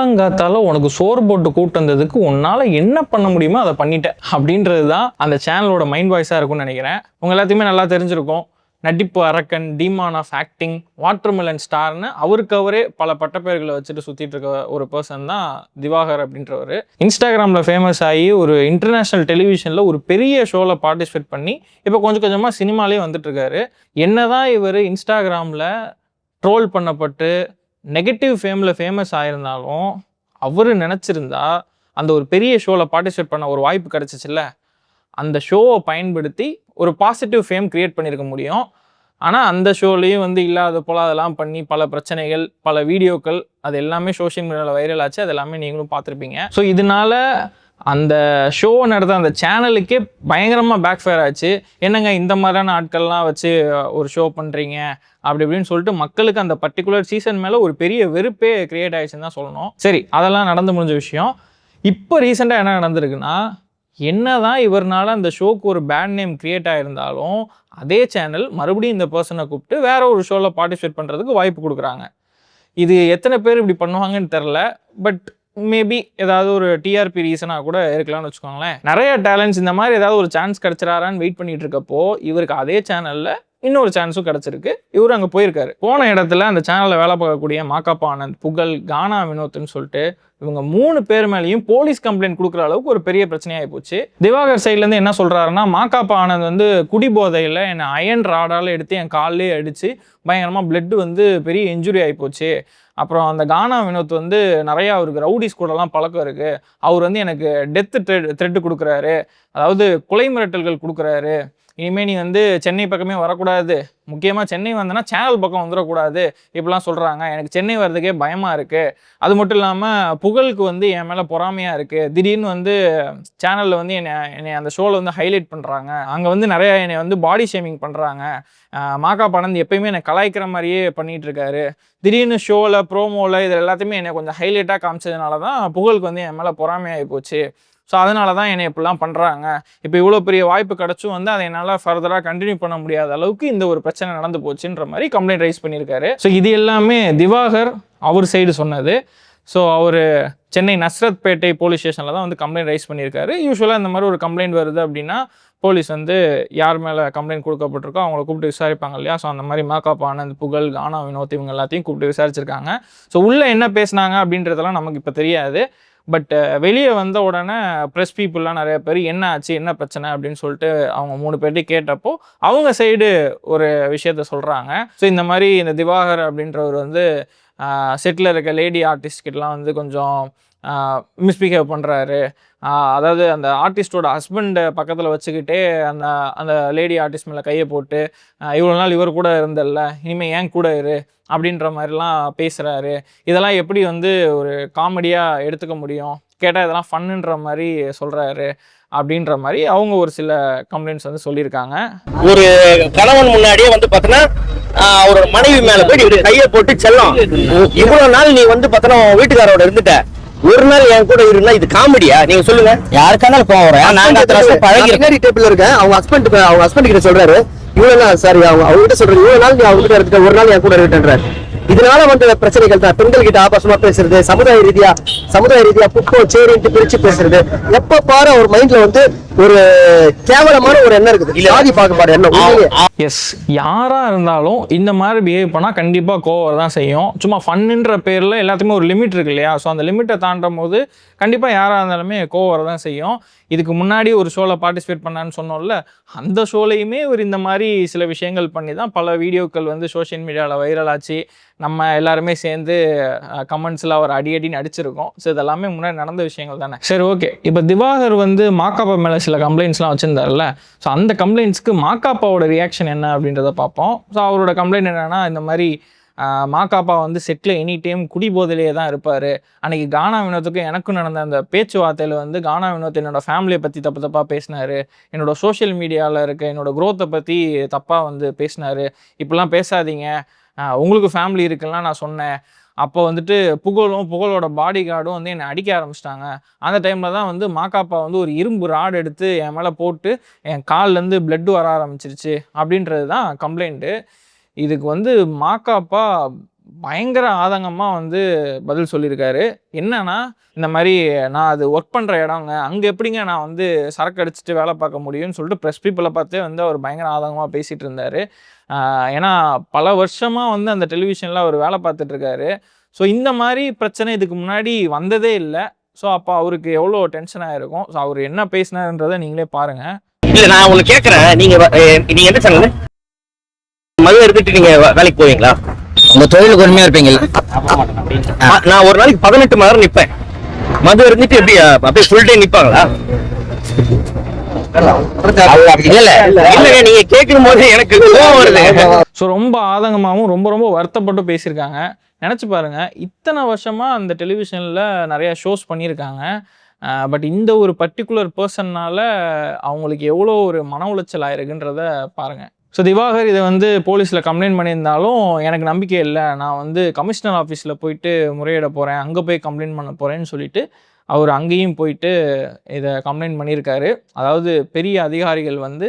காலங்காத்தால உனக்கு சோறு போட்டு கூட்டு வந்ததுக்கு உன்னால என்ன பண்ண முடியுமோ அதை பண்ணிட்ட அப்படின்றது தான் அந்த சேனலோட மைண்ட் வாய்ஸாக இருக்கும்னு நினைக்கிறேன். உங்க எல்லாத்தையுமே நல்லா தெரிஞ்சிருக்கும். நடிப்பு அரக்கன், டீமான் ஆஃப் ஆக்டிங், வாட்டர்மெலன் ஸ்டார்னு அவருக்கு அவரே பல பட்டப்பெயர்களை வச்சுட்டு சுற்றிட்டு இருக்க ஒரு பர்சன் தான் திவாகர் அப்படின்றவர். இன்ஸ்டாகிராமில் ஃபேமஸ் ஆகி ஒரு இன்டர்நேஷ்னல் டெலிவிஷனில் ஒரு பெரிய ஷோவில் பார்ட்டிசிபேட் பண்ணி இப்போ கொஞ்சம் கொஞ்சமாக சினிமாலே வந்துட்டு இருக்காரு. என்னதான் இவர் இன்ஸ்டாகிராமில் ட்ரோல் பண்ணப்பட்டு நெகட்டிவ் ஃபேமஸ் ஆயிருந்தாலும் அவர் நினச்சிருந்தா அந்த ஒரு பெரிய ஷோவில் பார்ட்டிசிபேட் பண்ண ஒரு வாய்ப்பு கிடச்சிச்சில்ல, அந்த ஷோவை பயன்படுத்தி ஒரு பாசிட்டிவ் ஃபேம் கிரியேட் பண்ணியிருக்க முடியும். ஆனால் அந்த ஷோலையும் இல்லாத போல் அதெல்லாம் பண்ணி பல பிரச்சனைகள், பல வீடியோக்கள், அது எல்லாமே சோஷியல் மீடியாவில் வைரல் ஆச்சு. அது எல்லாமே நீங்களும் பார்த்துருப்பீங்க. ஸோ இதனால அந்த ஷோ நடத்த அந்த சேனலுக்கே பயங்கரமாக பேக் ஃபயர் ஆச்சு. என்னங்க இந்த மாதிரியான ஆட்கள்லாம் வச்சு ஒரு ஷோ பண்ணுறீங்க அப்படி இப்படின்னு சொல்லிட்டு மக்களுக்கு அந்த பர்டிகுலர் சீசன் மேலே ஒரு பெரிய வெறுப்பே கிரியேட் ஆயிடுச்சுன்னு தான் சொல்லணும். சரி, அதெல்லாம் நடந்து முடிஞ்ச விஷயம். இப்போ ரீசெண்டாக என்ன நடந்திருக்குன்னா, என்னதான் இவர்னால அந்த ஷோக்கு ஒரு பேட் நேம் கிரியேட் ஆகிருந்தாலும் அதே சேனல் மறுபடியும் இந்த பர்சனை கூப்பிட்டு வேற ஒரு ஷோவில் பார்ட்டிசிபேட் பண்ணுறதுக்கு வாய்ப்பு கொடுக்குறாங்க. இது எத்தனை பேர் இப்படி பண்ணுவாங்கன்னு தெரில. பட் மேபி ஏதாவது ஒரு டிஆர்பி ரீசனாக கூட இருக்கலாம்னு வச்சுக்கோங்களேன். நிறைய டேலண்ட்ஸ் இந்த மாதிரி ஏதாவது ஒரு சான்ஸ் கிடச்சிடாரான்னு வெயிட் பண்ணிட்டு இருக்கப்போ இவருக்கு அதே சேனலில் இன்னொரு சான்ஸும் கிடச்சிருக்கு. இவர் அங்கே போயிருக்காரு. போன இடத்துல அந்த சேனலில் வேலை பார்க்கக்கூடிய மாகாப்பா ஆனந்த், புகழ், கானா வினோத்னு சொல்லிட்டு இவங்க 3 பேர் மேலேயும் போலீஸ் கம்ப்ளைண்ட் கொடுக்குற அளவுக்கு ஒரு பெரிய பிரச்சனையாகி போச்சு. திவாகர் சைட்லேருந்து என்ன சொல்கிறாருன்னா, மாகாப்பா ஆனந்த் குடிபோதையில் என்னை அயன் ராடால் எடுத்து என் காலிலே அடித்து பயங்கரமாக பிளட்டு பெரிய இன்ஜுரி ஆகி போச்சு. அப்புறம் அந்த கானா வினோத் நிறையா அவருக்கு ரவுடிஸ் கூடலாம் பழக்கம் இருக்குது. அவர் எனக்கு டெத்து த்ரெட்டு கொடுக்குறாரு, அதாவது கொலை மிரட்டல்கள் கொடுக்குறாரு. இனிமேல் நீ சென்னை பக்கமே வரக்கூடாது, முக்கியமாக சென்னை வந்தனா சேனல் பக்கம் வந்துடக்கூடாது, இப்படிலாம் சொல்கிறாங்க. எனக்கு சென்னை வர்றதுக்கே பயமாக இருக்குது. அது மட்டும் இல்லாமல் புகழுக்கு என் மேலே பொறாமையாக இருக்குது. திடீர்னு சேனலில் என்னை அந்த ஷோவில் ஹைலைட் பண்ணுறாங்க. அங்கே நிறையா என்னை பாடி ஷேமிங் பண்ணுறாங்க. மாகாப்பா ஆனந்த் எப்பயுமே என்னை கலாய்க்கிற மாதிரியே பண்ணிகிட்டு இருக்காரு. திடீர்னு ஷோவில், ப்ரோமோவில் இது எல்லாத்தையுமே என்னை கொஞ்சம் ஹைலைட்டாக காமிச்சதுனால தான் புகழுக்கு என் மேலே பொறாமையாகி போச்சு. ஸோ அதனால தான் என்னை இப்படிலாம் பண்ணுறாங்க. இப்போ இவ்வளோ பெரிய வாய்ப்பு கிடச்சும் அதை என்னால் ஃபர்தராக கண்டினியூ பண்ண முடியாத அளவுக்கு இந்த ஒரு பிரச்சனை நடந்து போச்சுன்ற மாதிரி கம்ப்ளைண்ட் ரைஸ் பண்ணியிருக்காரு. ஸோ இது எல்லாமே திவாகர் அவர் சைடு சொன்னது. ஸோ அவர் சென்னை நஸ்ரத்பேட்டை போலீஸ் ஸ்டேஷனில் தான் கம்ப்ளைண்ட் ரைஸ் பண்ணியிருக்காரு. யூஸ்வலாக இந்த மாதிரி ஒரு கம்ப்ளைண்ட் வருது அப்படின்னா போலீஸ் யார் மேலே கம்ப்ளைண்ட் கொடுக்கப்பட்டிருக்கோ அவங்கள கூப்பிட்டு விசாரிப்பாங்க இல்லையா. ஸோ அந்த மாதிரி மாகாப்பா ஆனந்த், புகழ், கானா வினோத் இவங்க எல்லாத்தையும் கூப்பிட்டு விசாரிச்சிருக்காங்க. ஸோ உள்ளே என்ன பேசினாங்க அப்படின்றதெல்லாம் நமக்கு இப்போ தெரியாது. பட் வெளியே வந்த உடனே ப்ரெஸ் பீப்புளெலாம் நிறைய பேர் என்ன ஆச்சு, என்ன பிரச்சனை அப்படின்னு சொல்லிட்டு அவங்க 3 பேர்ட்டையும் கேட்டப்போ அவங்க சைடு ஒரு விஷயத்த சொல்கிறாங்க. ஸோ இந்த மாதிரி இந்த திவாகர் அப்படின்றவர் செட்டில் இருக்க லேடி ஆர்டிஸ்ட் கிட்டலாம் கொஞ்சம் மிஸ்பிஹேவ் பண்ணுறாரு. அதாவது அந்த ஆர்டிஸ்டோட ஹஸ்பண்டை பக்கத்தில் வச்சுக்கிட்டே அந்த அந்த லேடி ஆர்டிஸ்ட் மேலே கையை போட்டு இவ்வளோ நாள் இவர் கூட இருந்தல்ல, இனிமேல் ஏன் கூட இரு அப்படின்ற மாதிரிலாம் பேசுகிறாரு. இதெல்லாம் எப்படி ஒரு காமெடியாக எடுத்துக்க முடியும், கேட்டால் இதெல்லாம் ஃபன்னுன்ற மாதிரி சொல்கிறாரு அப்படின்ற மாதிரி அவங்க ஒரு சில கம்ப்ளைண்ட்ஸ் சொல்லியிருக்காங்க. ஒரு கணவன் முன்னாடியே பார்த்தீங்கன்னா அவரோட மனைவி மேலே போய் இப்படி கையை போட்டு செல்லம், இவ்வளோ நாள் நீ பார்த்தோன்னா வீட்டுக்காரோட இருந்துட்ட, ஒரு நாள் என் கூட இருந்தா இது காமெடியா? நீங்க சொல்லுங்க. யாருக்கானாலும் போறேன், நான் பழகி டேபிள் இருக்கேன். அவங்க ஹஸ்பண்ட் கிட்ட சொல்றாரு, இவ்வளவு நாள் சாரி அவங்க கிட்ட சொல்றாரு, இவ்வளவு நாள் நீ அவங்க கிட்ட இருக்க, ஒரு நாள் என் கூட இருக்கேன்றாரு. இதனால பிரச்சனைகள் தான். பெண்கள் கிட்ட ஆபாசமா பேசுறது, சமுதாய ரீதியா புக்கோ சேரின்ட்டு பிரிச்சு பேசுறது, எப்ப பாரு அவர் மைண்ட்ல ஒரு கேவலமான ஒரு எண்ணம் இருக்குது, ஜாதி பாகுபாடு எண்ணம். எஸ், யாரா இருந்தாலும் இந்த மாதிரி பிஹேவ் பண்ணா கண்டிப்பா கோவம் தான் செய்யும். சும்மா ஃபன்னுன்ற பேர்ல எல்லாத்துக்குமே ஒரு லிமிட் இருக்கு இல்லையா. ஸோ அந்த லிமிட்டை தாண்டும் போது கண்டிப்பா யாரா இருந்தாலுமே கோவம் தான் செய்யும். இதுக்கு முன்னாடி ஒரு ஷோவில் பார்ட்டிசிபேட் பண்ணான்னு சொன்னோம்ல, அந்த ஷோலையுமே ஒரு இந்த மாதிரி சில விஷயங்கள் பண்ணி தான் பல வீடியோக்கள் சோஷியல் மீடியாவில் வைரல் ஆச்சு. நம்ம எல்லாருமே சேர்ந்து கமெண்ட்ஸில் அவர் அடின்னு அடிச்சிருக்கோம். ஸோ இதெல்லாமே முன்னாடி நடந்த விஷயங்கள் தானே. சரி, ஓகே. இப்போ திவாகர் மாகாப்பா மேலே சில கம்ப்ளைண்ட்ஸ்லாம் வச்சுருந்தார்ல. ஸோ அந்த கம்ப்ளைண்ட்ஸ்க்கு மாகாப்பாவோட ரியாக்ஷன் என்ன அப்படின்றத பார்ப்போம். ஸோ அவரோட கம்ப்ளைண்ட் என்னென்னா, இந்த மாதிரி மாகாப்பா செட்டில் எனி டைம் குடிபோதையிலே தான் இருப்பார். அன்றைக்கி கானா வினோத்துக்கும் எனக்கும் நடந்த அந்த பேச்சுவார்த்தையில் கானா வினோத் என்னோடய ஃபேமிலியை பற்றி தப்பாக பேசினார், என்னோடய சோஷியல் மீடியாவில் இருக்க என்னோடய க்ரோத்தை பற்றி தப்பாக பேசினார். இப்படிலாம் பேசாதீங்க, உங்களுக்கு ஃபேமிலி இருக்குலாம் நான் சொன்னேன். அப்போ புகழோட பாடி கார்டும் என்னை அடிக்க ஆரம்பிச்சிட்டாங்க. அந்த டைமில் தான் மாகாப்பா ஒரு இரும்பு ராடு எடுத்து என் மேலே போட்டு என் கால்லேருந்து பிளட்டு வர ஆரம்பிச்சிருச்சு அப்படின்றது தான் கம்ப்ளைண்ட்டு. இதுக்கு மாகாப்பா பயங்கர ஆதங்கமாக வந்து பதில் சொல்லியிருக்காரு. என்னன்னா, இந்த மாதிரி நான் அது ஒர்க் பண்ணுற இடங்க, அங்கே எப்படிங்க நான் வந்து சரக்கு அடிச்சுட்டு வேலை பார்க்க முடியும்னு சொல்லிட்டு ப்ரெஸ் பீப்புளை பார்த்தே வந்து அவர் பயங்கர ஆதங்கமாக பேசிகிட்டு இருந்தார். ஏன்னா பல வருஷமாக வந்து அந்த டெலிவிஷனில் அவர் வேலை பார்த்துட்ருக்காரு. ஸோ இந்த மாதிரி பிரச்சனை இதுக்கு முன்னாடி வந்ததே இல்லை. ஸோ அப்போ அவருக்கு எவ்வளோ டென்ஷனாக இருக்கும். ஸோ அவர் என்ன பேசினாருன்றதை நீங்களே பாருங்கள். இல்லை, நான் ஒன்று கேட்குறேன். நீங்கள் எந்த சேனல் மது எடுத்துட்டு நீங்கள் வேலைக்கு போவீங்களா? உங்க தொழிலுக்கு உண்மையா இருப்பீங்களா? நான் ஒரு நாளைக்கு 18 மணி நேரம் நிற்பேன். மது இருந்துட்டு எப்படி அப்படியே ஃபுல் டே நிற்பாங்களா? இல்லைங்க, நீங்க கேட்கும் போது எனக்கு கோவம் வருது. ஸோ ரொம்ப ஆதங்கமாகவும் ரொம்ப ரொம்ப வருத்தப்பட்டு பேசியிருக்காங்க. நினச்சி பாருங்க, இத்தனை வருஷமா அந்த டெலிவிஷனில் நிறைய ஷோஸ் பண்ணியிருக்காங்க. பட் இந்த ஒரு பர்டிகுலர் பர்சன்னால அவங்களுக்கு எவ்வளோ ஒரு மன உளைச்சல் ஆயிருக்குன்றத பாருங்க. ஸோ திவாகர் இதை வந்து போலீஸில் கம்ப்ளைண்ட் பண்ணியிருந்தாலும் எனக்கு நம்பிக்கை இல்லை, நான் வந்து கமிஷனர் ஆஃபீஸில் போயிட்டு முறையிட போகிறேன், அங்கே போய் கம்ப்ளைண்ட் பண்ண போகிறேன்னு சொல்லிட்டு அவர் அங்கேயும் போயிட்டு இதை கம்ப்ளைண்ட் பண்ணியிருக்காரு. அதாவது பெரிய அதிகாரிகள் வந்து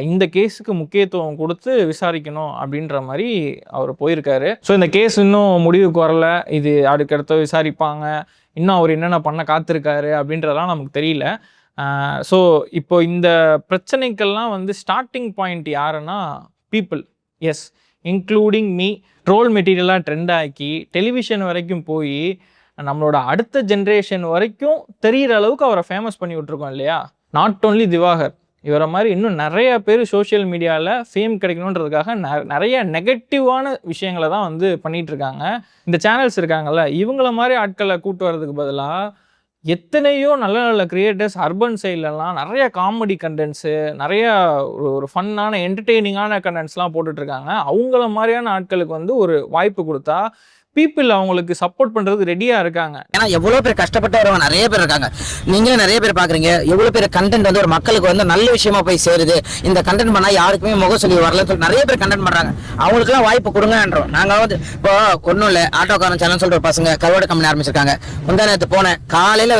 இந்த கேஸுக்கு முக்கியத்துவம் கொடுத்து விசாரிக்கணும் அப்படின்ற மாதிரி அவர் போயிருக்காரு. ஸோ இந்த கேஸ் இன்னும் முடிவுக்கு வரல, இது அடுக்கடுத்து விசாரிப்பாங்க, இன்னும் அவர் என்னென்ன பண்ண காத்திருக்காரு அப்படின்றதெல்லாம் நமக்கு தெரியல. ஸோ இப்போ இந்த பிரச்சனைக்கெல்லாம் வந்து ஸ்டார்டிங் பாயிண்ட் யாருன்னா people, as including me, troll மெட்டீரியலாக ட்ரெண்ட் ஆக்கி டெலிவிஷன் வரைக்கும் போய் நம்மளோட அடுத்த ஜென்ரேஷன் வரைக்கும் தெரிகிற அளவுக்கு அவரை ஃபேமஸ் பண்ணி விட்ருக்கோம் இல்லையா? நாட் ஓன்லி திவாகர், இவரை மாதிரி இன்னும் நிறைய பேர் சோஷியல் மீடியாவில் ஃபேம் கிடைக்கணுன்றதுக்காக நிறைய நெகட்டிவான விஷயங்களை தான் வந்து பண்ணிகிட்ருக்காங்க. இந்த சேனல்ஸ் இருக்காங்கல்ல, இவங்கள மாதிரி ஆட்களை கூட்டு வர்றதுக்கு பதிலாக எத்தனையோ நல்ல நல்ல கிரியேட்டர்ஸ் அர்பன் சைட்லலாம் நிறைய காமெடி கண்டென்ட்ஸு, நிறையா ஒரு ஃபன்னான என்டர்டெய்னிங்கான கண்டென்ட்ஸ்லாம் போட்டுட்ருக்காங்க. அவங்கள மாதிரியான ஆட்களுக்கு வந்து ஒரு வாய்ப்பு கொடுத்தா பீப்புள் அவங்களுக்கு சப்போர்ட் பண்ணுறதுக்கு ரெடியாக இருக்காங்க. ஏன்னா எவ்வளோ பேர் கஷ்டப்பட்டு வரவங்க நிறைய பேர் இருக்காங்க. நீங்களும் நிறைய பேர் பார்க்குறீங்க. எவ்வளோ பேர் கண்டென்ட் வந்து ஒரு மக்களுக்கு வந்து நல்ல விஷயமா போய் சேருது. இந்த கண்டென்ட் பண்ணால் யாருக்குமே முகசொலி வரலன்னு சொல்லி நிறைய பேர் கண்டென்ட் பண்ணுறாங்க. அவங்களுக்குலாம் வாய்ப்பு கொடுங்கன்றோம். நாங்கள் வந்து இப்போ ஒன்றும் இல்லை, ஆட்டோக்காரன் சேனல் சொல்லிட்டு ஒரு பசங்க கருவாடு கம்பெனி ஆரம்பிச்சிருக்காங்க. முந்தா நேரத்து போனேன், காலையில்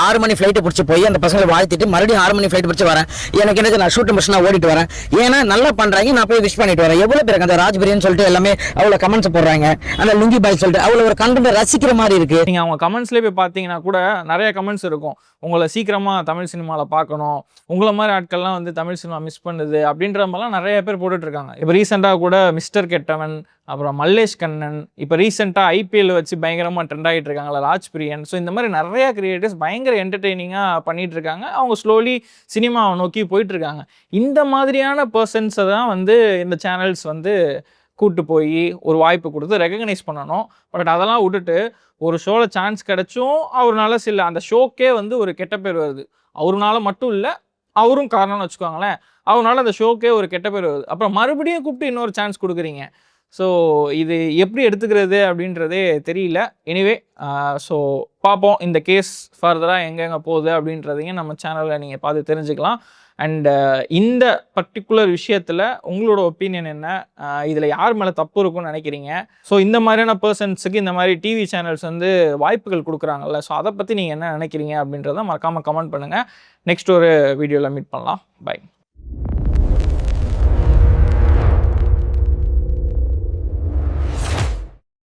6 மணி ஃப்ளைட்டு பிடிச்சி போய் அந்த பசங்களை வாழ்த்திட்டு மறுபடியும் 6 மணி ஃப்ளைட் பிடிச்சி வரேன். எனக்கு நான் ஷூட்டிங் மிஷினாக ஓடிட்டு வரேன். ஏன்னா நல்லா பண்ணுறாங்க, நான் போய் விஷ் பண்ணிட்டு வரேன். எவ்வளோ பேருக்கு அந்த ராஜ்பிரியன்னு சொல்லிட்டு எல்லாமே அவ்வளோ கமெண்ட்ஸ் போடுறாங்க. அந்த லுங்கி பாய் சொல்லிட்டு அவ்வளோ ஒரு கண்டென்ட் ரசிக்கிற மாதிரி இருக்கு. நீங்கள் அவங்க கமெண்ட்ஸ்லேயே போய் பார்த்தீங்கன்னா கூட நிறைய கமெண்ட்ஸ் இருக்கும், உங்களை சீக்கிரமாக தமிழ் சினிமாவில் பார்க்கணும், உங்களை மாதிரி ஆட்கள்லாம் வந்து தமிழ் சினிமா மிஸ் பண்ணுது அப்படின்ற மாதிரிலாம் நிறைய பேர் போட்டுட்ருக்காங்க. இப்போ ரீசெண்டாக கூட மிஸ்டர் கெட்டவன், அப்புறம் மல்லேஷ் கண்ணன், இப்போ ரீசெண்டாக IPL வச்சு பயங்கரமாக ட்ரெண்ட் ஆகிட்டு இருக்காங்களா ராஜ் பிரியன். ஸோ இந்த மாதிரி நிறையா கிரியேட்டர்ஸ் பயங்கர என்டர்டெய்னிங்காக பண்ணிகிட்டு இருக்காங்க. அவங்க ஸ்லோலி சினிமாவை நோக்கி போயிட்டுருக்காங்க. இந்த மாதிரியான பர்சன்ஸை தான் வந்து இந்த சேனல்ஸ் வந்து கூட்டு போய் ஒரு வாய்ப்பு கொடுத்து ரெகக்னைஸ் பண்ணணும். பட் அதெல்லாம் விட்டுட்டு ஒரு ஷோவில் சான்ஸ் கிடைச்சும் அவர்னால அந்த ஷோக்கே வந்து ஒரு கெட்ட பேர் வருது. அவருனால மட்டும் இல்லை, அவரும் காரணம்னு வச்சுக்கோங்களேன். அவரால் அந்த ஷோக்கே ஒரு கெட்ட பேர் வருது. அப்புறம் மறுபடியும் கூப்பிட்டு இன்னொரு சான்ஸ் கொடுக்குறீங்க. ஸோ இது எப்படி எடுத்துக்கிறது அப்படின்றதே தெரியல. எனிவே ஸோ பார்ப்போம் இந்த கேஸ் ஃபர்தராக எங்கெங்கே போகுது அப்படின்றதையும் நம்ம சேனலில் நீங்கள் பார்த்து தெரிஞ்சுக்கலாம். அண்ட் இந்த பர்டிகுலர் விஷயத்தில் உங்களோட ஒப்பீனியன் என்ன, இதில் யார் மேலே தப்பு இருக்குன்னு நினைக்கிறீங்க? ஸோ இந்த மாதிரியான பர்சன்ஸுக்கு இந்த மாதிரி டிவி சேனல்ஸ் வந்து வாய்ப்புகள் கொடுக்குறாங்கல்ல, ஸோ அதை பற்றி நீங்கள் என்ன நினைக்கிறீங்க அப்படின்றத மறக்காமல் கமெண்ட் பண்ணுங்கள். நெக்ஸ்ட் ஒரு வீடியோவில் மீட் பண்ணலாம். பை.